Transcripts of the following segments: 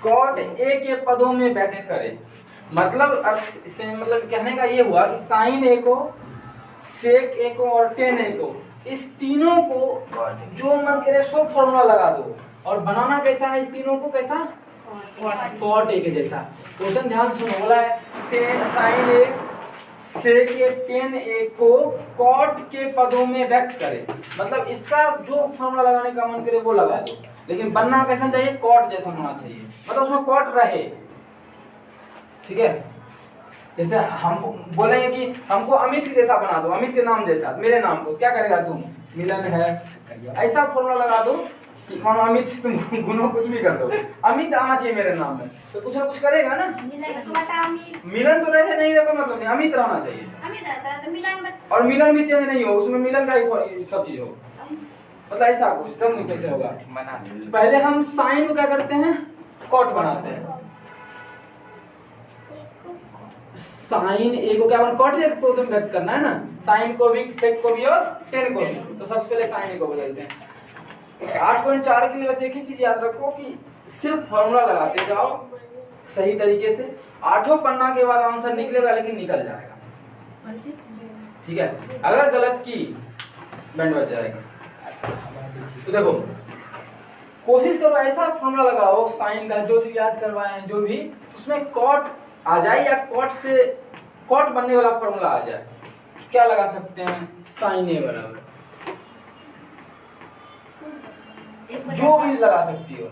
Cot A के पदों में व्यक्त करे। मतलब मतलब कहने का ये हुआ कि साइन ए को, सेक ए को और टेन ए को, इस तीनों को जो मन करे सो फॉर्मूला लगा दो और बनाना कैसा है इस तीनों को, कैसा कॉट ए के जैसा। क्वेश्चन ध्यान से सुनो, बोला है टेन साइन ए सेक ए टेन ए को कॉट के पदों में व्यक्त करे। मतलब इसका जो फॉर्मूला लगाने का मन करे वो लगा दो, लेकिन बनना कैसा चाहिए, कॉट जैसा होना चाहिए, मतलब उसमें कॉट रहे। ठीक है, जैसे हम बोलेंगे कि हमको अमित के जैसा बना दो, अमित के नाम जैसा, मेरे नाम को क्या करेगा तुम, मिलन है, ऐसा फॉर्मूला लगा दो कि कौन अमित से तुम गुनो कुछ भी कर दो, अमित आना चाहिए मेरे नाम में, तो कुछ ना कुछ करेगा ना। मिलन तो रहे नहीं रहे मतलब नहीं, अमित रहना चाहिए, और मिलन भी चेंज नहीं हो, उसमें मिलन का ही सब चीज हो, मतलब ऐसा कुछ तब कैसे होगा। पहले हम साइन को क्या करते हैं, कॉट बनाते हैं। साइन ए को क्या बना, कॉट ए को तुम व्यक्त करना है ना, साइन को भी, सेक को भी और टेन को भी, तो सबसे पहले साइन ए को बदलते हैं। 8.4 के लिए बस एक ही चीज याद रखो कि सिर्फ फॉर्मूला लगाते जाओ सही तरीके से, 8वां पन्ना के बाद आंसर निकलेगा लेकिन निकल जाएगा। ठीक है, अगर गलत की बैंड बज जाएगा। तो देखो कोशिश करो ऐसा फॉर्मूला लगाओ साइन का, जो याद करवाए हैं जो भी, उसमें कॉट आ जाए या कॉट से कॉट बनने वाला फॉर्मूला आ जाए। क्या लगा सकते हैं, साइन ए बराबर जो भी लगा सकती हो।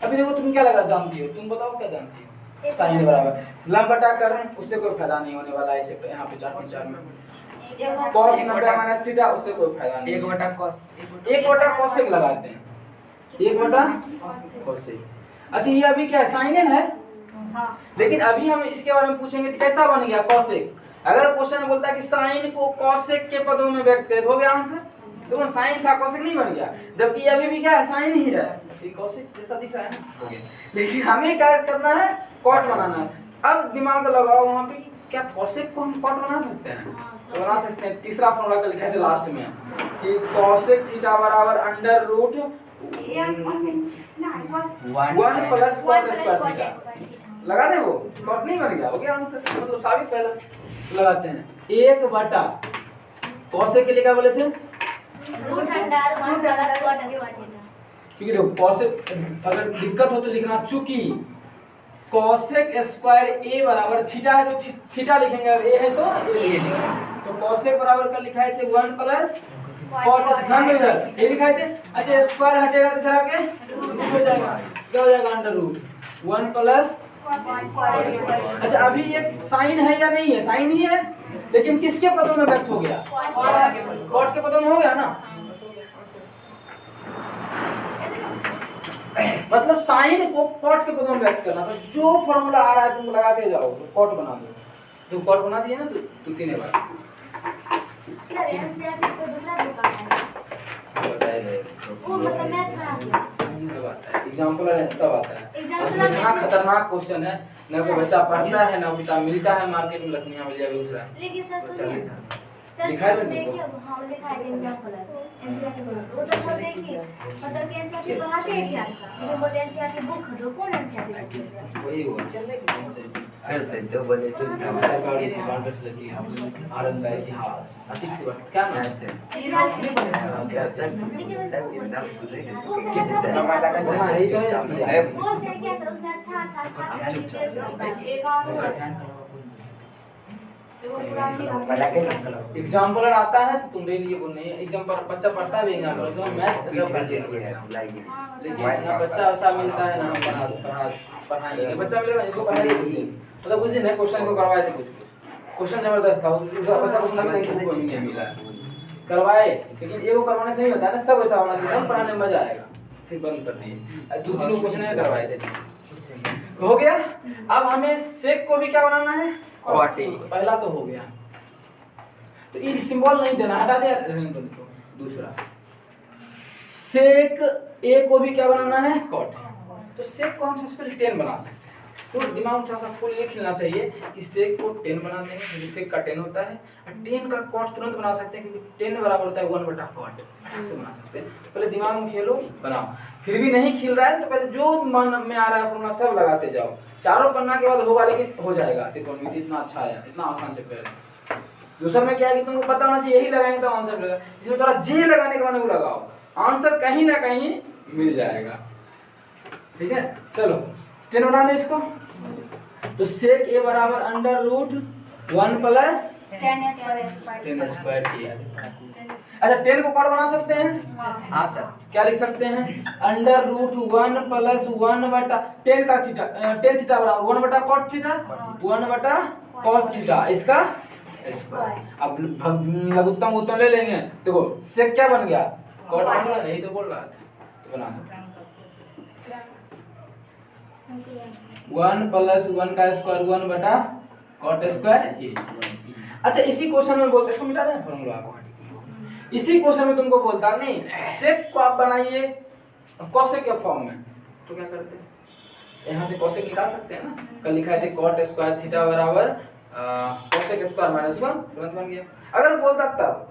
अभी देखो तुम क्या लगा जानती हो, तुम बताओ क्या जानती हो, साइन ए बराबर लंब बटा कर्ण, उससे कोई फायदा नहीं होने वाला है। इसे यहाँ पे 4 में cos 90 माइनस थीटा, उससे कोई फायदा नहीं, 1 बटा cos लगाते हैं, 1 बटा cos। अच्छा ये अभी क्या साइन है, लेकिन अभी हम इसके बारे में पूछेंगे तो कैसा बन गया कॉसेक। अगर क्वेश्चन में बोलता है कि साइन को कॉसेक के पदों में व्यक्त करे तो हो गया आंसर। देखो साइन था कॉसेक नहीं बन गया, जबकि अभी भी क्या है, साइन ही है, ये कॉसेक जैसा दिख रहा है ना, लेकिन हमें क्या करना है, कॉट बनाना है। अब दिमाग लगाओ वहां पे क्या कॉसेक को हम कॉट बना सकते हैं, तो बना सकते हैं। तीसरा फॉर्मूला का लिखा है लास्ट में कि कॉसेक थीटा बराबर under root 1 plus cot square theta. लगा दे, वो कॉट नहीं बन गया, हो गया आंसर, मतलब साबित पहला लगाते हैं। 1 बटा कॉसेक के लिए क्या बोले थे, root under 1 plus cot square theta. क्योंकि देखो कॉसेक अगर दिक्कत हो तो लिखना, चूंकि कॉसेक स्क्वायर ए बराबर थीटा है तो थीटा लिखेंगे, और ए है तो ए लिखेंगे। तो कॉसेक बराबर का लिखाए थे 1 प्लस कॉट स्क्वायर, ये लिखाए थे। अच्छा स्क्वायर हटेगा तो इधर आके रूट हो जाएगा, क्या हो जाएगा, अंडर रूट 1 प्लस। अच्छा अभी ये साइन है या नहीं है, साइन ही है, लेकिन किसके पदों में व्यक्त हो गया, कॉट के पदों में हो गया ना। मतलब साइन को कॉट के पदों में व्यक्त करना, तो जो फॉर्मूला आ रहा है तुम लगाते जाओ, तो कॉट बना दो। तो कॉट बना दिए ना, तो 3 बार सर एनसीईआरटी को दूसरा बुक है वो, मतलब मैं छाड़ा एग्जांपल है, सब आता है। इतना खतरनाक क्वेश्चन है, ना कोई बच्चा पढ़ता है ना किताब मिलता है मार्केट में, लखनिया मिल जाए दूसरा। लेकिन सर सुनिए सर दिखाई दे देखिए, हां लिखा है एग्जांपल है एनसीईआरटी को, वो सब बोलते हैं कि मतलब कि एनसीईआरटी पढ़ाते हैं इतिहास का, लेकिन बोलते हैं एनसीईआरटी बुक खरीदो, कौन एनसीईआरटी बुक वही हुआ चलने की कौन से अरे तो बोले से हमारा गाड़ी से बांटस लगी है, भारत का इतिहास अधिक क्या नाम है, इतिहास के लिए बोलना है इतने जैसी है। बोलते हैं क्या सर, उसमें अच्छा एग्जाम्पल आता है तो तुम्हारे लिए वो नहीं है, एग्जाम्पल बच्चा पढ़ता है एग्जाम्पल तो मैथ सब पढ़ लिया, लेकिन ना बच्चा ऐसा मिलता है ना पढ़ाएंगे, बच्चा मिलेगा इसको पढ़ाएंगे कुछ दिन, मतलब कुछ दिन है क्वेश्चन को करवाए थे, कुछ क्वेश्चन जबरदस्त था, वैसा कुछ नहीं मिला करवाए, लेकिन एगो करवाने से नहीं होता है ना, सब ऐसा होना चाहिए, पढ़ाने में मजा आएगा। फिर बंद कर दिए, 2-3 क्वेश्चन करवाए थे, हो गया। अब हमें सेक को भी क्या बनाना है, कॉट ए, पहला तो हो गया, तो ये सिंबल नहीं देना, हटा दिया, तो दूसरा सेक ए को भी क्या बनाना है, कॉट। तो सेक को हम सबसे पहले 10 बना सकते हैं, तो दिमाग में थोड़ा सा फुल ये खिलना चाहिए कि सेक को 10 बना देंगे क्योंकि सेक का 10 होता है और 10 का कॉट तुरंत बना सकते हैं क्योंकि 10 बराबर होता है 1 बटा कॉट, फटाक से बना सकते हैं। तो पहले दिमाग में खेलो, बनाओ। फिर भी नहीं खिल रहा है तो पहले जो मन में आ रहा है फॉर्मूला सब लगाते जाओ। चारों पन्ना के बाद होगा, लेकिन हो जाएगा। त्रिकोणमिति इतना अच्छा है, इतना आसान चैप्टर है। दूसरा में क्या है कि तुमको पता होना चाहिए यही लगाएंगे तो आंसर मिलेगा। इसमें थोड़ा जे लगाने के बाद वो लगाओ, आंसर कहीं ना कहीं मिल जाएगा। ठीक है, चलो 10 बना दे इसको। तो सेक ए बराबर अंडर रूट 1 प्लस 10 स्क्वायर किया। अच्छा 10 को कॉट बना सकते हैं? हाँ सर। क्या लिख सकते हैं? अंडर रूट 1 प्लस 1 बटा 10 का थीटा, 10 थीटा बराबर 1 बटा कॉट थीटा, 1 बटा कॉट थीटा इसका स्क्वायर। अब लघुत्तम उत्तम ले लेंगे। देखो सेक क्या बन गया? कॉट बन गया, नहीं तो बोल रहा था। तो बना दो 1 प्लस 1 का स्क्वायर 1 बटा कॉट स्क्वायर। अच्छा इसी क्वेश्चन में बोलते, इसको मिटा दें फॉर्मूला को। इसी क्वेश्चन में तुमको बोलता नहीं सेक को आप बनाइए कोसेक के फॉर्म में, तो क्या करते हैं? यहाँ से कोसेक निकाल सकते हैं ना। कल लिखा है कॉट स्क्वायर थीटा बराबर कोसेक स्क्वायर माइनस 1, तुरंत बन गया। अगर बोलता तब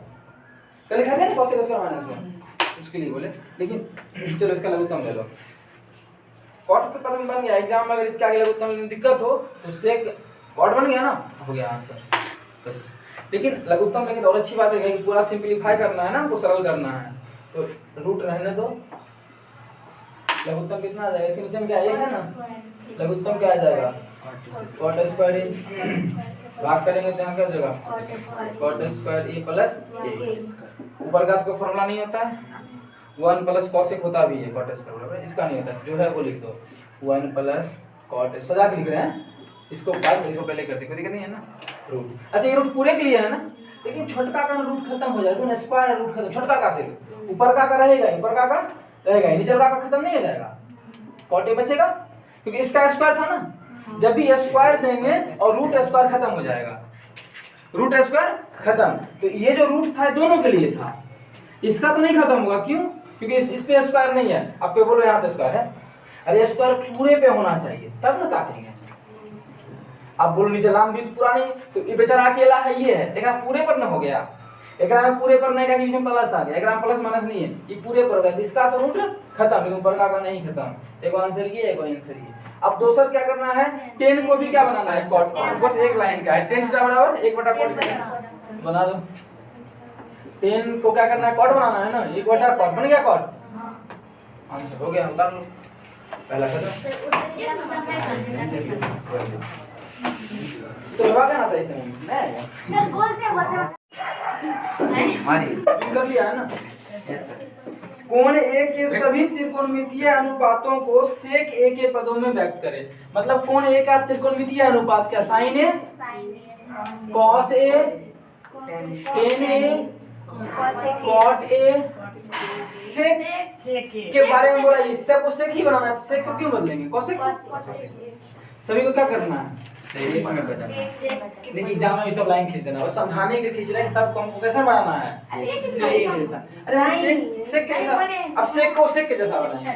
कल लिखा है कोसेक स्क्वायर माइनस 1, उसके लिए बोले। लेकिन चलो इसका लघुत्तम ले लो। कॉट के पद में बन गया। एग्जाम में अगर इसके आगे लघुत्तम में दिक्कत हो तो सेक कॉट बन गया ना, हो गया आंसर बस। लेकिन लघुत्तम लेंगे तो और अच्छी बात है कि पूरा सिंपलीफाई करना है ना, हमको सरल करना है। तो रूट रहने दो। लघुत्तम कितना आ जाएगा? इसके नीचे में क्या है ना, लघुत्तम क्या आ जाएगा? कॉट स्क्वायर भाग करेंगे तो यहाँ क्या हो जाएगा? कॉट स्क्वायर ए प्लस ए। ऊपर का तो फॉर्मूला नहीं होता है, 1 प्लस कॉसेक होता भी है कॉट स्क्वायर, इसका नहीं होता। जो है वो लिख दो 1 प्लस कॉट, सजा के लिख रहे हैं इसको, बाद में इसको पहले करते, कोई दिक्कत नहीं है ना। रूट, अच्छा ये रूट पूरे के लिए है ना, लेकिन छोटका का रूट खत्म हो जाए तो स्क्वायर रूट खत्म, छोटका का से ऊपर का रहेगा, ऊपर का रहेगा, नीचे का खत्म नहीं हो जाएगा, कॉट ए बचेगा क्योंकि इसका स्क्वायर था ना। जब भी स्क्वायर देंगे और रूट स्क्वायर खत्म हो जाएगा, रूट स्क्वायर खत्म। तो ये जो रूट था दोनों के लिए था, इसका तो नहीं खत्म होगा। क्यों? क्योंकि इस पे स्क्वायर नहीं है। अब पे बोलो यहाँ पे स्क्वायर है, अरे स्क्वायर पूरे पे होना चाहिए तब ना काटेंगे। अब बोलो नीचे लाम भी पूरा नहीं, तो ये बेचारा अकेला है, ये है, एक पूरे पर ना हो गया, एक पूरे पर नहीं का बीच में प्लस आ गया, एक प्लस माइनस नहीं है, ये पूरे पर हो गया। इसका तो रूट खत्म, लेकिन ऊपर का नहीं खत्म। एक आंसर ये, एक आंसर ये। अब दूसरा क्या करना है? 10 को भी क्या बनाना है? कॉट। बस एक लाइन का है, 10 बराबर 1 बटा कॉट बना दो। 10 को क्या करना है? कॉट बनाना है ना, 1 बटा कॉट बन गया कॉट, आंसर हो गया। उतार लो, पहला खत्म। तो लगा देना था इसमें नहीं सर बोलते मारी कर लिया है ना। Yes sir. कोण ए के सभी त्रिकोणमितीय अनुपातों को सेक ए के पदों में व्यक्त करें। मतलब कोण ए का त्रिकोणमितीय अनुपात क्या? Sine A, cos A, tan A, cot A, sec के बारे में बोला। इससे को सेक ही बनाना है, सेक को क्यों बदलेंगे? कोसेक। सभी को क्या करना है? सेक में बदलना। देखिए एग्जाम में सब लाइन खींच देना, बस समझाने के खींच रहे हैं। सब को कैसा बनाना है? सेक जैसा। अरे सेक कैसा? अब सेक को सेक के जैसा बनाएंगे,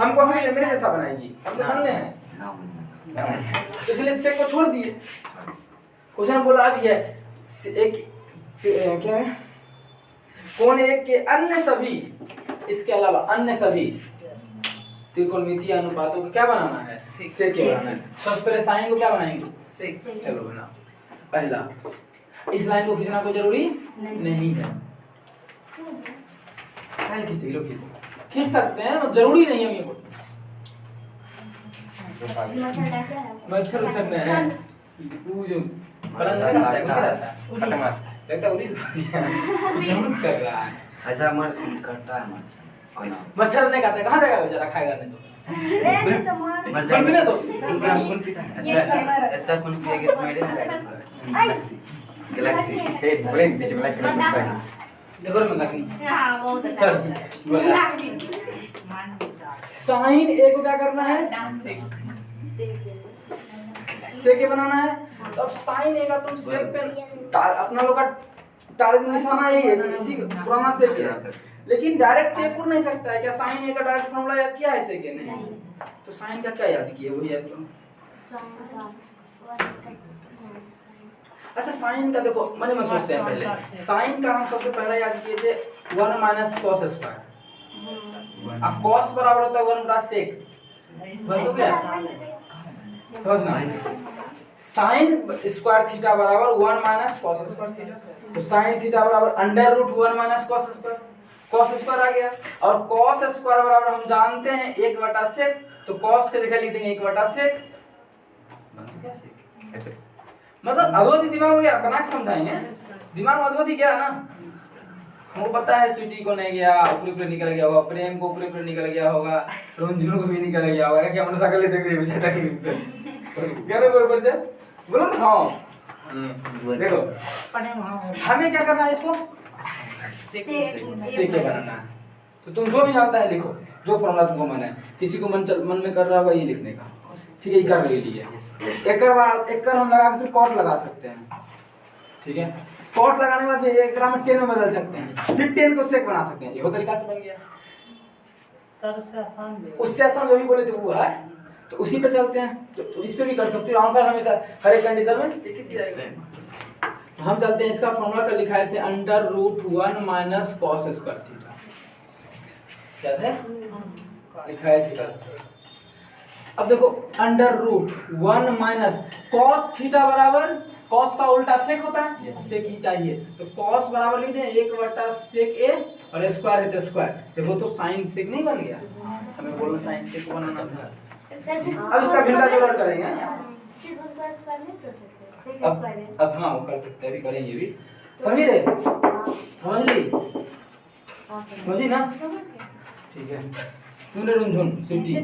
हमको हमें मेरे जैसा बनाएंगी, हम तो बनने हैं, इसलिए सेक को छोड़ दिए। क्वेश्चन बोला अब ये एक क्या है? कोण एक के अन्य सभी, इसके अलावा अन्य सभी त्रिकोणमितीय अनुपातों को क्या बनाना है? सेक के बनाना है। सबसे पहले साइन को क्या बनाएंगे? सेक। चलो बना। पहला, इस लाइन को खींचना कोई जरूरी नहीं है, साइन खींच सकते हैं, जरूरी नहीं है। मच्छर उच्छर नहीं है, वो जो लगता है उड़ीस कर रहा है। अच्छा मर काटता है मच्छर, कोई ना मच्छर नहीं काटता, कहाँ जाएगा बेचारा? खाएगा नहीं तो मच्छर भी नहीं तो कौन पीता है इतना कौन पिएगा तो मेरे गैलेक्सी ए ब्रेन बीच में गैलेक्सी देखो मैं देखनी। हां बहुत अच्छा। चल साइन ए को क्या करना है? सेक के बनाना है। तो अब साइन ए का तुम सेक पे अपना लोग का टारगेट निशाना यही है, इसी पुराना सेक है, लेकिन डायरेक्ट ये पूछ नहीं सकता है। क्या साइन ए का डायरेक्ट फॉर्मूला याद किया है सेक के? नहीं। तो साइन का क्या याद किया? वही याद करो। अच्छा साइन का देखो मैंने मैं सोचते हैं पहले साइन का हम सबसे पहले याद किए थे 1 माइनस कॉस स्क्वायर। अब कॉस बराबर होता है 1 बटा सेक, बन तो गया समझना। साइन स्क्वायर थीटा बराबर 1 माइनस कॉस स्क्वायर थीटा, तो साइन थीटा बराबर under root 1 minus cos square, cos square आ गया। और कॉस स्क्वायर बराबर हम जानते हैं 1 बटा सेक, तो कॉस के जगह लिख देंगे 1 बटा सेक, मतलब अधोधि दिमाग में गया, बना के समझाएंगे, दिमाग में अधोधि गया ना, हमको पता है स्वीटी को नहीं गया, ऊपरी ऊपरी निकल गया होगा, प्रेम को ऊपरी ऊपरी निकल गया होगा, रंजन को भी निकल गया होगा, क्या मनसा कर लेते हैं बेचारा की क्या नहीं बराबर से बोलो ना। हाँ देखो हमें क्या करना है, इसको सेक बनाना है। तो तुम जो भी जानता है लिखो, जो फॉर्मूला तुमको मन है, किसी को मन में कर रहा होगा ये लिखने का, ठीक है, कर ले लीजिए। एक कर हम लगा के फिर कॉट लगा सकते हैं, ठीक है। कॉट लगाने के बाद फिर एक में 10 में बदल सकते हैं, फिर 10 को सेक बना सकते हैं, ये तरीका से बन गया। उससे आसान जो भी बोले थे वो है, तो उसी पे चलते हैं। तो इस पे भी कर सकते हो, आंसर हमेशा हर एक कंडीशन में एक ही चीज आएगी। हम चलते हैं, इसका फॉर्मूला कर लिखा थे under root 1 minus cos square theta, क्या है लिखा है थीटा। अब देखो under root 1 minus cos theta बराबर, कॉस का उल्टा सेक होता है, सेक ही चाहिए, तो कॉस बराबर लिख दें 1 बटा सेक ए, और स्क्वायर है तो स्क्वायर। देखो तो साइन सेक नहीं बन गया, हमें बोलना साइन सेक बनाना था। अब इसका भिन्ना जोड़ करेंगे, अब हाँ वो कर सकते हैं, अभी करेंगे भी, समझ रहे, समझ ली, समझी ना, ठीक है। सुन रुनझुन सिटी,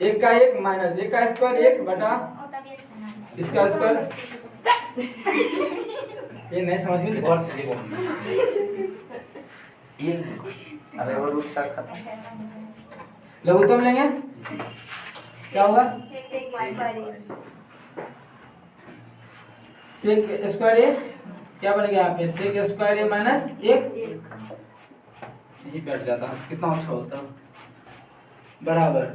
1 का 1 माइनस 1 का स्क्वायर 1 बटा इसका स्क्वायर, ये नहीं समझ में तो बहुत से देखो ये अबे वो रूट साथ खत्म, लघुत्तम लेंगे क्या होगा, सेक स्क्वायर ए क्या बनेगा यहाँ पे, सेक स्क्वायर ए माइनस 1, यही बैठ जाता, कितना अच्छा होता, बराबर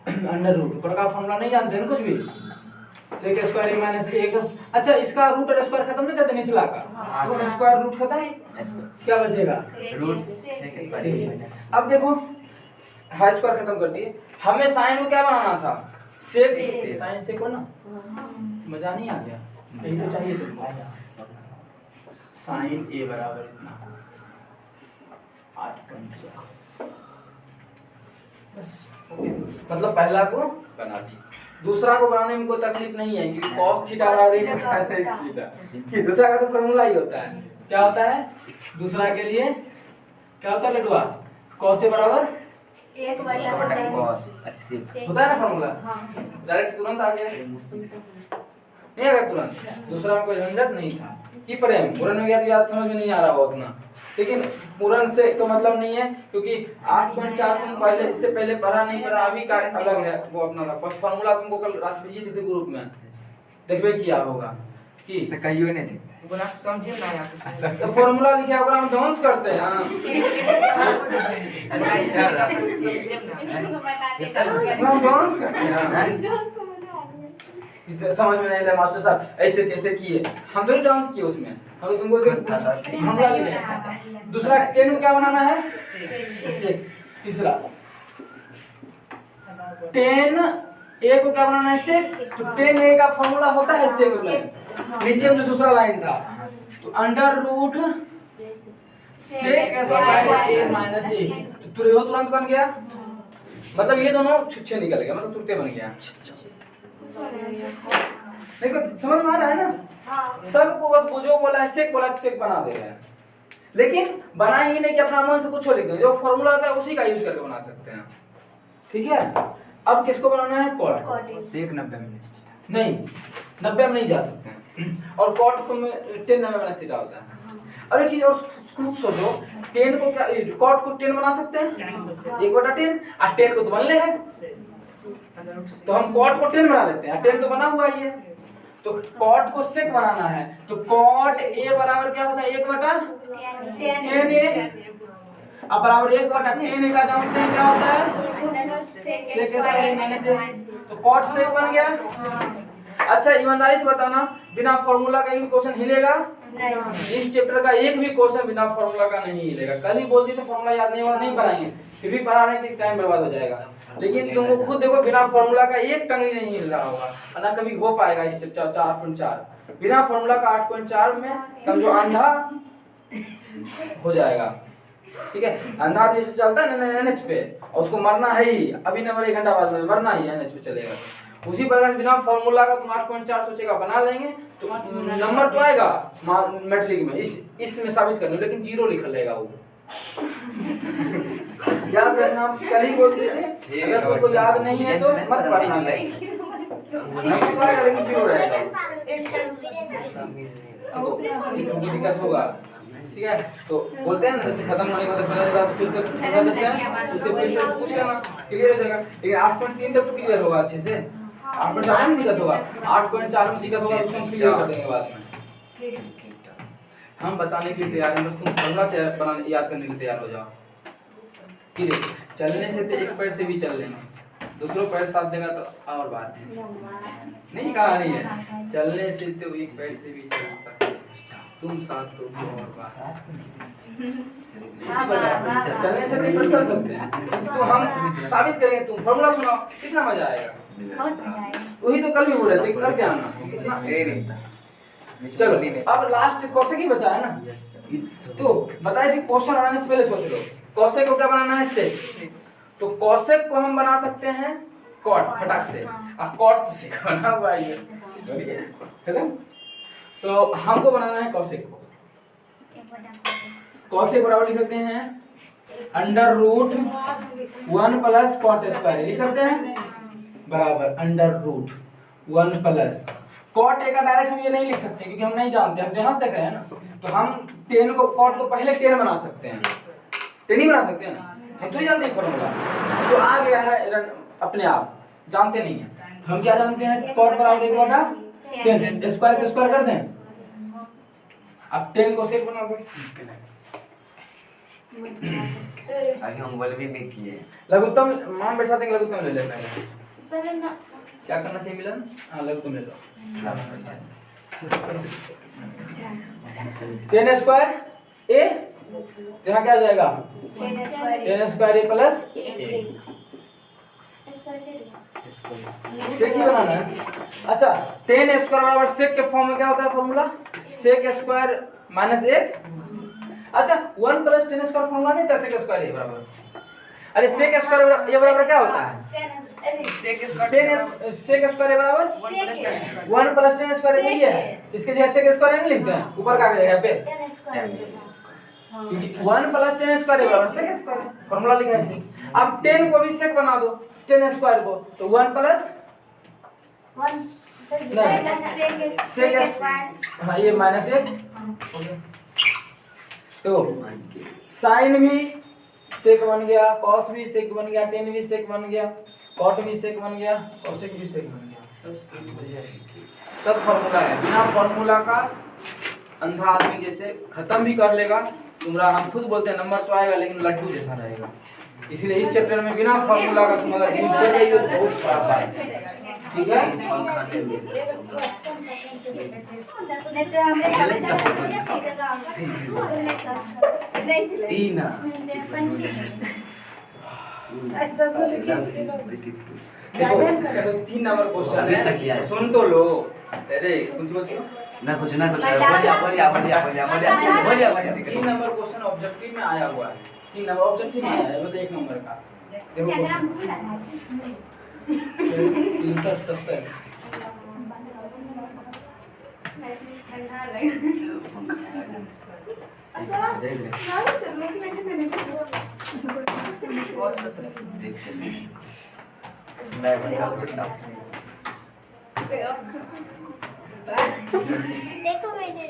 अंडर रूट, ऊपर का फॉर्मूला नहीं जानते ना कुछ भी, सेक स्क्वायर ए माइनस 1। अच्छा इसका रूट और स्क्वायर खत्म नहीं करते निचला का, तो स्क्वायर रूट खत्म, क्या बचेगा रूट सेक स्क्वायर। अब देखो हाई स्क्वायर खत्म कर दिए, हमें साइन को क्या बनाना था, सेक, साइन सेक को ना, मजा नहीं आ गया, यही तो चाहिए तुमको। साइन ए बराबर इतना 8 बस, मतलब पहला को बना दी, दूसरा को बनाने में कोई तकलीफ नहीं है, क्योंकि cos थीटा बराबर थीटा, कि दूसरा का तो फॉर्मूला ही होता है, क्या होता है दूसरा के लिए, क्या होता है लडुआ, cos ए बराबर 1 बटा कॉस होता है ना फॉर्मूला, डायरेक्ट तुरंत आ गया, नहीं आ गया तुरंत, दूसरा में कोई झंझट नहीं था। कि प्रेम पूरन में गया तो याद समझ में नहीं आ रहा हो उतना, लेकिन पूरन से तो मतलब नहीं है, क्योंकि 8.4 तुम पहले इससे पहले पढ़ा नहीं पढ़ा, अभी का अलग है वो अपना था। फॉर्मूला तुमको कल रात भेजी थी ग्रुप में, देखबे किया होगा कि से कहियो नहीं थे, बोला समझे ना यार, तो फॉर्मूला लिखा है, हम डांस करते हैं, हां हम डांस करते हैं, समझ में नहीं आया मास्टर साहब ऐसे कैसे किए, हम तो डांस किए उसमें, हम तुमको सिर्फ फॉर्मूला लिखा। दूसरा 10 को क्या बनाना है, सेक। तीसरा 10 ए को क्या बनाना है, सेक, तो 10 ए का फॉर्मूला होता है सेक लाइन, नीचे से दूसरा लाइन था, तो अंडर रूट सेक स्क्वायर ए माइनस ए, तो तुरंत बन गया, मतलब ये दोनों छुच्छे निकल गए, मतलब तुरते बन गया। देखो समझ में आ रहा है ना, सबको बस वो जो बोला है सेक बोला सेक बना दे रहे हैं, लेकिन बनाएंगे नहीं कि अपना मन से कुछ लिख दो, जो फॉर्मूला होता है उसी का यूज करके बना सकते हैं, ठीक है। अब किसको बनाना है, कॉट, सेक 90 में नहीं 90 में नहीं जा सकते हैं, और कॉट को में 10 90 में थीटा होता है। और एक चीज और खुद सोचो, 10 को क्या कॉट को 10 बना सकते हैं, 1/10, और 10 को तो बनले है, तो हम कॉट को 10 बना लेते हैं, 10 तो बना हुआ ही है, तो कॉट को सेक बनाना है, तो कॉट ए बराबर क्या होता है, 1/10 ए। अब बराबर 1 बटा tan a का जानते हैं क्या होता है sec स्क्वायर माइनस तो cot sec बन गया। अच्छा ईमानदारी से बताना बिना फार्मूला का एक क्वेश्चन हिलेगा नहीं। इस चैप्टर का एक भी क्वेश्चन बिना फार्मूला का नहीं हिलेगा। कल ही बोल दी तो फार्मूला याद नहीं हुआ नहीं बनाएंगे, फिर भी पढ़ा रहे थे टाइम बर्बाद हो जाएगा। लेकिन तुमको खुद देखो बिना फार्मूला का एक टंगड़ी नहीं हिल रहा होगा और ना कभी हो पाएगा। इस चैप्टर 4.4 बिना फार्मूला का 8.4 में समझो अंधा हो जाएगा। ठीक है, अंधा जैसे चलता है ना एनएच पे और उसको मरना है ही, अभी नंबर 1 घंटा बाद में मरना ही एनएच पे चलेगा। उसी प्रकार से बिना फार्मूला का तुम 8.4 सोचेगा बना लेंगे तो नंबर तो आएगा मैट्रिक में इसमें साबित करने, लेकिन 0 लिखल रहेगा वो। याद रखना, कल ही बोल दिए थे अगर तुमको याद नहीं है तो मत पढ़ना, नंबर तो आएगा लेकिन 0 रहेगा तो दिक्कत होगा। ठीक है, तो बोलते हैं ना जैसे खत्म होने का तो पता चला तो फिर से समझ देते हैं, उससे फिर से पूछ लेना क्लियर हो जाएगा। लेकिन 8.3 तक तो क्लियर होगा अच्छे से, 8.4 में दिक्कत होगा, 8.4 में दिक्कत होगा उसको क्लियर कर देंगे बाद में। हम बताने के लिए तैयार हैं, बस तुम फॉर्मूला बनाने याद करने के लिए तैयार हो जाओ। ठीक है, चलने से तो एक पैर से भी चल लेंगे, दूसरों पैर साथ देगा तो और बात नहीं कहा नहीं है। चलने से तो एक पैर से भी चल सकते, तुम साथ तो और बात इसी प्रकार चलने से नहीं चल सकते हैं तो हम साबित करेंगे। तुम फॉर्मूला सुनाओ, कितना मजा आएगा। वही तो कल भी बोले थे करके आना। चलो अब लास्ट कोसेक ही बचा है ना, तो बताए थे क्वेश्चन बनाने से पहले सोच लो कोसेक को क्या बनाना है सेक, तो कोसेक को हम बना सकते हैं कॉट फटाक से, अब कॉट तो सेक बना हुआ है तो हमको बनाना है कोसेक को। कोसेक बराबर लिख सकते हैं under root 1 plus cot square, लिख सकते हैं बराबर under root 1 plus cot A का डायरेक्ट हम ये नहीं लिख सकते क्योंकि हम नहीं जानते, हम यहाँ से देख रहे हैं ना, तो हम टेन को कॉट को पहले टेन बना सकते हैं, टेन ही बना सकते हैं ना, हम तो जानते हैं फॉर्मूला तो आ गया है अपने आप, जानते नहीं है हम क्या जानते हैं कॉट बराबर 1 बटा 10 स्क्वायर को स्क्वायर कर दें, अब 10 को सेक बना दो। अभी हम बोल भी नहीं किए, लघुत्तम मान बैठा देंगे, लघुत्तम ले लेते हैं। क्या करना चाहिए मिलन? हाँ लघुत्तम ले लो। 10 स्क्वायर ए यहाँ क्या हो जाएगा 10 स्क्वायर ए प्लस ए, सेक ही बनाना है। अच्छा 10 स्क्वायर बराबर सेक के फॉर्म में क्या होता है फॉर्मूला सेक स्क्वायर माइनस 1। अच्छा 1 प्लस 10 स्क्वायर फॉर्मूला नहीं था सेक स्क्वायर ए बराबर, अरे सेक स्क्वायर ये बराबर क्या होता है सेक स्क्वायर 10 सेक स्क्वायर बराबर 1 प्लस 10 स्क्वायर यही है, इसके जगह सेक स्क्वायर नहीं लिखते हैं ऊपर का जगह पे 1 प्लस 10 स्क्वायर बराबर सेक स्क्वायर फॉर्मूला लिखा है। अब 10 को भी सेक बना दो 10 स्क्वायर को, तो 1 प्लस सेक हाँ ये माइनस 1, तो साइन भी सेक बन गया, कॉस भी सेक बन गया, टेन भी सेक बन गया, कॉट भी सेक बन गया, कोसेक भी सेक बन गया। सब फॉर्मूला है, बिना फॉर्मूला का अंधा आदमी जैसे खत्म भी कर लेगा तुम्हारा, हम खुद बोलते हैं नंबर तो आएगा लेकिन लड्डू जैसा रहेगा। इसीलिए इस चैप्टर में बिना फॉर्मूला का तुम अगर यूज कर रही हो तो बहुत खराब बात है। ठीक है तीन देखो इसका तो 3 नंबर क्वेश्चन है, सुन तो लो। अरे कुछ बोलिए ना कुछ बढ़िया 3 नंबर क्वेश्चन ऑब्जेक्टिव में आया हुआ है, 3 नंबर ऑब्जेक्टिव में आया है, मतलब 1 नंबर का। देखो क्वेश्चन 63 देखो मैंने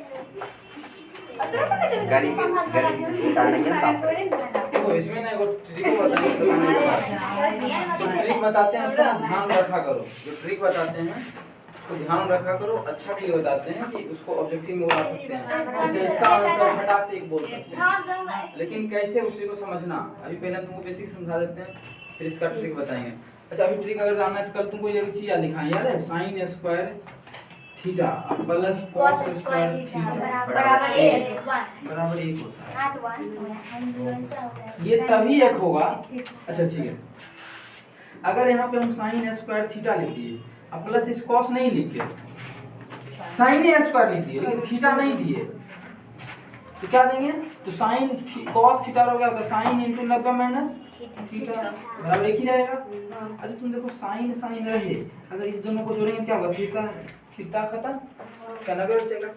देखो इसमें ना एगो ट्रिक बताते हैं, उसका ध्यान रखा करो। जो ट्रिक बताते हैं तो ध्यान रखा करो, अच्छा के लिए बताते हैं कि उसको ऑब्जेक्टिव में उड़ा सकते हैं। जैसे इसका आंसर फटाक से एक बोल सकते हैं, लेकिन कैसे उसी को समझना। अभी पहले तुमको बेसिक समझा देते हैं, फिर इसका ट्रिक बताएंगे। अच्छा अभी ट्रिक अगर जानना है तो कल तुमको ये चीज याद दिखाएं, याद है sin square theta plus cos square theta बराबर 1 बराबर 1 होता है। 8 1 ये तभी एक होगा। अच्छा ठीक है, अगर यहाँ पे हम sin स्क्वायर थीटा लिख दिए अब प्लस इस cos नहीं लिखे, sin स्क्वायर लिख दिए लेकिन थीटा नहीं दिए तो क्या देंगे? तो sin cos थीटा हो गया sin into 90 माइनस थीटा बराबर एक ही रहेगा। अच्छा तुम देखो sin sin रहे, अगर इस दोनों को जोड़ेंगे क्या होगा? थीटा थीटा खत्म, क्या 90 बचेगा।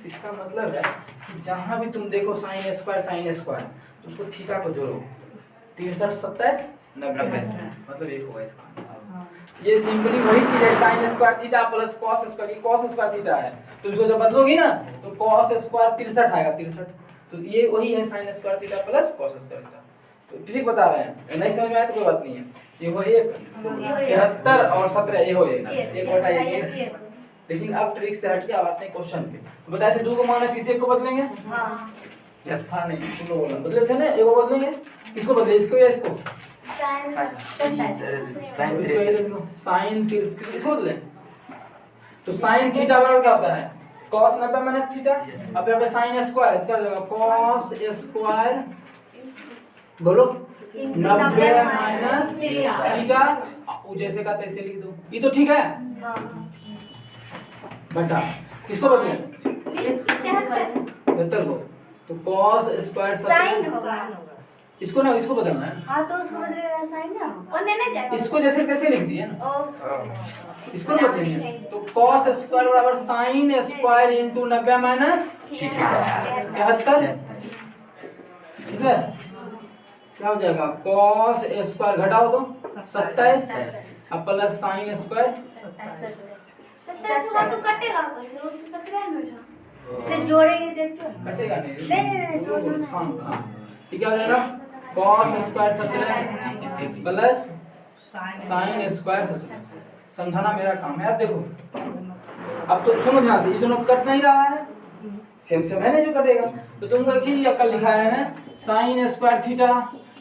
इसका मतलब है कि जहां भी तुम देखो sin स्क्वायर तो उसको थीटा को जोड़ो, 63 27 90 मतलब एक होगा इसका आंसर। ये सिंपली वही चीज है, sin square theta plus cos square, ये cos स्क्वायर थीटा है तो इसको जब बदलोगी ना तो cos स्क्वायर 63 आएगा 63, तो ये वही है sin square theta plus cos square theta. तो ठीक बता रहे हैं, नहीं समझ में आया तो कोई बात नहीं है। ये हो 73 और 17 ये हो जाएगा 1/1। लेकिन अब ट्रिक से हट के अब आते हैं क्वेश्चन पे। तो बताए थे 2 को माना किसी एक को बदलेंगे? हां यस हां नहीं तुम लोग बोलना बदले थे ना, एक को बदलेंगे, किसको बदले इसको या इसको? साइन इसको बदले। तो sin थीटा बराबर क्या होता है? cos 90 minus theta. अब यहाँ पे sin स्क्वायर है, क्या हो जाएगा? cos स्क्वायर बोलो 90 माइनस थीटा, वो जैसे का तैसे लिख दो, ये तो ठीक है। बटा किसको बदले? 73 को, तो cos स्क्वायर sin होगा, इसको ना इसको बदलना है। हां तो उसको बदलेगा sin ना, और नहीं जाएगा, इसको जैसे तैसे लिख दिए ना, और इसको बदलेंगे तो cos स्क्वायर बराबर sin स्क्वायर इनटू 90 माइनस 73, ठीक है। क्या हो जाएगा? cos स्क्वायर घटाओ तो 27 अब प्लस sin स्क्वायर 27 का तो कटेगा, वो तो 17 में था, तो जोड़ेंगे देखो कटेगा नहीं जोड़ना है। ठीक है, हो जाएगा cos square 17 plus sin square 17। समझाना मेरा काम है। अब देखो, अब तो सुनो ध्यान से, ये दोनों कट नहीं रहा है, सेम सेम है ना जो कटेगा। तो तुमको एक चीज कल लिखाया है, sin square theta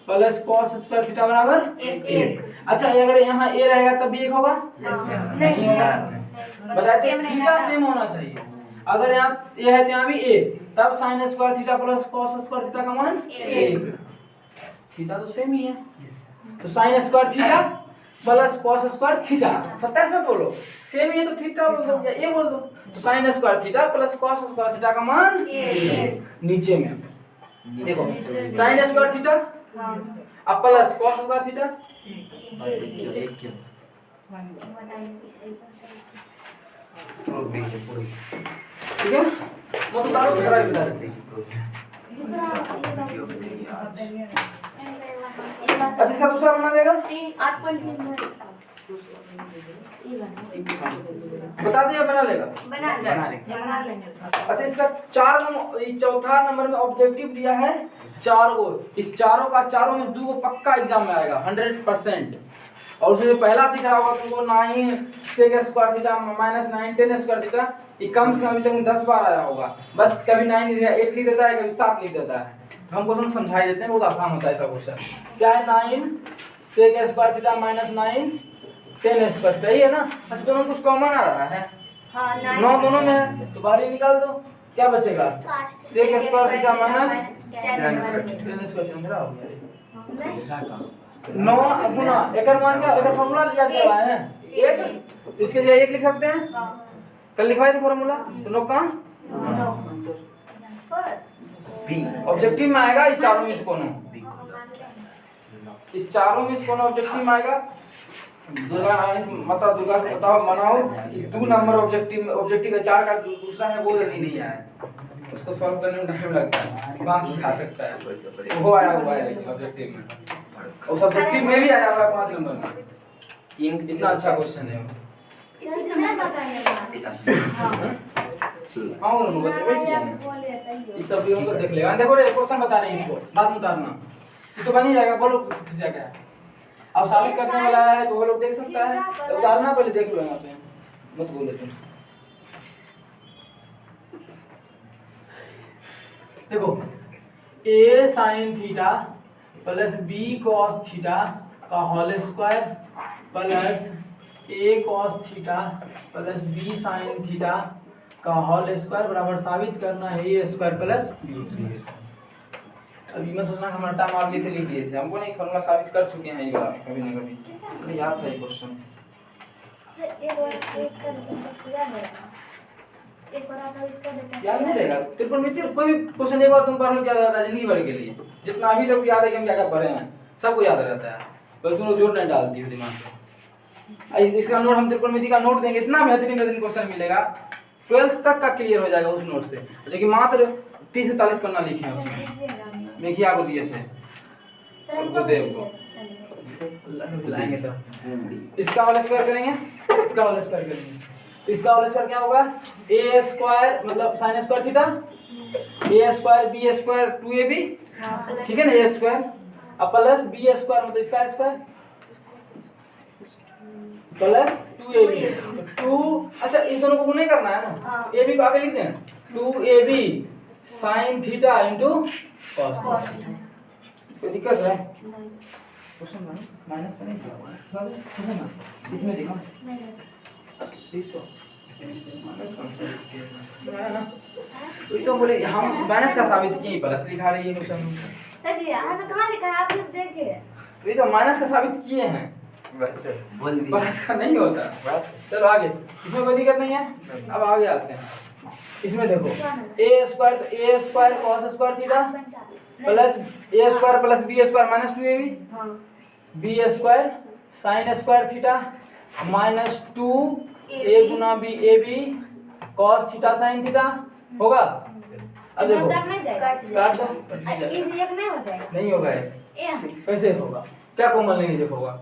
plus cos square theta बराबर 1। अच्छा अगर यहाँ a रहेगा तब भी 1 होगा? नहीं होगा। बताते थीटा सेम होना चाहिए, अगर यहाँ a है तो यहाँ भी a, तब sin square theta plus cos square theta का मान 1। थीटा तो सेम ही है, तो sin square theta plus cos square theta 27 मत बोलो, सेम ही है तो थीटा बोल दो या a बोल दो। तो sin square theta plus cos square theta का मान 1। नीचे में देखो sin स्क्वायर थीटा अब प्लस cos स्क्वायर थीटा, ठीक है। मैं तो तारो दूसरा भी बता देती हूँ। अच्छा इसका दूसरा बना लेगा, 8.3 बता दिया बना लेगा। बना लेंगे। अच्छा इसका 4 चौथा नंबर में ऑब्जेक्टिव दिया है 4 गो, इस चारों का चारों में 2 गो पक्का एग्जाम में आएगा 100%। और उसमें पहला दिख रहा होगा तुमको 9 sec square theta minus 9 tan square theta, ये कम से कम अभी तक 10 बार आया होगा। बस कभी 9 8 लिख देता है, कभी 7 लिख देता है। हम क्वेश्चन समझा देते हैं, बहुत आसान होता है ऐसा क्वेश्चन। क्या है 9 sec square theta minus 9 tan square theta, ये है ना। अच्छा दोनों कुछ कॉमन आ रहा है, हां 9 दोनों में है तो बाहर ही निकाल दो, क्या बचेगा? sec square theta minus tan square theta हो गया 9 गुना एक मान क्या एक फार्मूला लिया गया है 1, इसके लिए 1 लिख सकते हैं। कल लिखवाए थे फार्मूला, तो 9 कहां? ऑब्जेक्टिव में आएगा इस चारों में से कोनो, इस चारों में से कोनो ऑब्जेक्टिव में आएगा। दुर्गा माता दुर्गा को बताओ बनाओ कि 2 नंबर ऑब्जेक्टिव है, 4 का दूसरा है वो जल्दी नहीं आया, उसको सॉल्व करने में टाइम लगता है, बाकी खा सकता है वो आया हुआ है ऑब्जेक्टिव में, और सब्जेक्टिव में भी आया हुआ है 5 नंबर में। कितना अच्छा क्वेश्चन है वो, कितना बताएंगे। हां उन्होंने बताया कि इस सब को देख लेगा। देखो रे क्वेश्चन बता रहे हैं, इसको बाद में उतारना, ये तो बन ही जाएगा। बोलो किस क्या है, अब साबित करने वाला है तो वो लोग देख सकता है, तो उतारना पहले देख लो यहाँ पे मत बोले तुम। देखो a sin theta plus b cos theta का whole square plus a cos theta plus b sin theta का होल स्क्वायर बराबर साबित करना है a square plus b square. अभी मैं सोचना हमारा टाइम आप लिए थे लिख दिए थे, हमको नहीं फॉर्मूला साबित कर चुके हैं ये वाला कभी ना कभी, इसलिए याद था ये क्वेश्चन। याद नहीं रहेगा त्रिकोणमिति कोई भी क्वेश्चन एक बार तुम पढ़ लो याद रहता है जिंदगी भर के लिए, जितना अभी तक याद है कि हम क्या क्या पढ़े हैं सबको याद रहता है, बस तुम लोग जोड़ नहीं डालती हो दिमाग में। इसका नोट हम त्रिकोणमिति का नोट देंगे, इतना बेहतरीन क्वेश्चन मिलेगा 12th तक का क्लियर हो जाएगा उस नोट से, जो कि मात्र 30 से 40 पन्ना लिखे हैं उसमें, मेघिया को दिए थे गुरुदेव को। लाएंगे तो इसका होल स्क्वायर करेंगे, इसका होल स्क्वायर करेंगे, तो इसका होल स्क्वायर क्या होगा a स्क्वायर मतलब sin square theta a square b square 2ab, ठीक है ना, a स्क्वायर अब प्लस b स्क्वायर मतलब इसका स्क्वायर प्लस 2ab 2। अच्छा इस दोनों को नहीं करना है ना, ab को आगे लिख दें 2ab sin theta into cos theta. कोई दिक्कत है क्वेश्चन में माइनस तो नहीं किया हुआ है इसमें देखो ठीक तो माइनस कौन है ना, तो बोले हम माइनस का साबित किए प्लस लिखा रही है क्वेश्चन जी हमें कहां लिखा है आप लोग देखे, ये तो माइनस का साबित किए हैं बोल दी प्लस का नहीं होता। चलो आगे, इसमें कोई दिक्कत नहीं है, अब आगे आते हैं। इसमें देखो a square cos square theta plus a square plus b square minus 2ab b square sin square theta minus 2a Guna b ab cos theta sin theta होगा। अब देखो काट दो, एक नहीं हो जाएगा, नहीं होगा ये, ये कैसे होगा, क्या कॉमन लेंगे देखोगा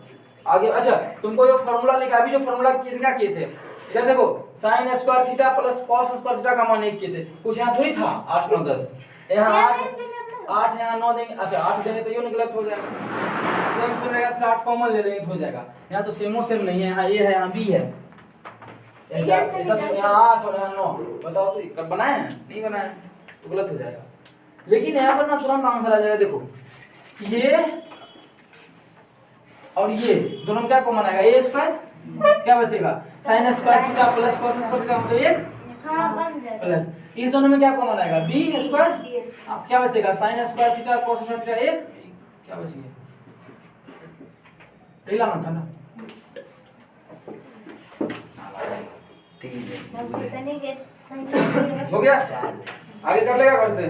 आगे। अच्छा तुमको जो फार्मूला लिखा अभी जो फार्मूला क्या किए थे इधर देखो sin square theta plus cos square theta का मान एक किए थे, कुछ यहाँ थोड़ी था 8 9 10 यहाँ 8 यहाँ 9 देंगे, अच्छा 8 देंगे तो ये निकलत हो जाएगा, सेम रहेगा फिर 8 कॉमन ले लेंगे तो हो जाएगा। यहाँ तो सेमो सेम नहीं है, यहाँ a है यहाँ b है, ऐसा तो यहाँ 8 और यहाँ 9, बताओ तो कर बनाए हैं नहीं बनाए तो गलत हो जाएगा। लेकिन यहाँ पर ना तुरंत आंसर आ जाएगा, देखो ये और ये दोनों में क्या कॉमन आएगा a स्क्वायर क्या बचेगा sin square theta plus cos square theta मतलब एक हां बन जाएगा प्लस इस दोनों में क्या कॉमन आएगा b स्क्वायर, अब क्या बचेगा sin square theta cos square theta एक क्या बच गया, यही लाना था ना। हो गया, आगे कर लेगा घर से।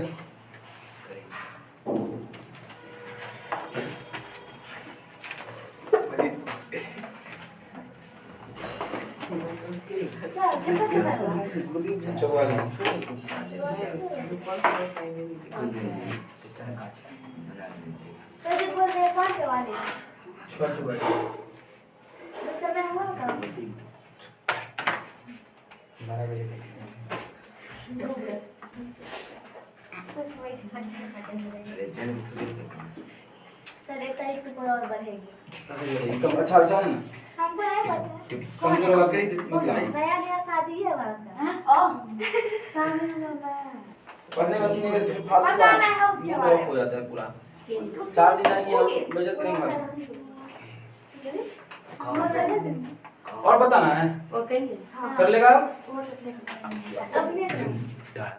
सर एक तारीख से कोई और बढ़ेगी, तो अच्छा अच्छा है ना, हमको नहीं पता कमजोर होगा कहीं मत लाइए, नया नया शादी है वास्ता सामने वाला पढ़ने में अच्छी नहीं है फिर फास्ट पता नहीं है उसके मूड बारे ऑफ हो जाता है पूरा। 4 दिन आएगी हम बजट करेंगे बस। और बताना है और करेंगे कर लेगा अपने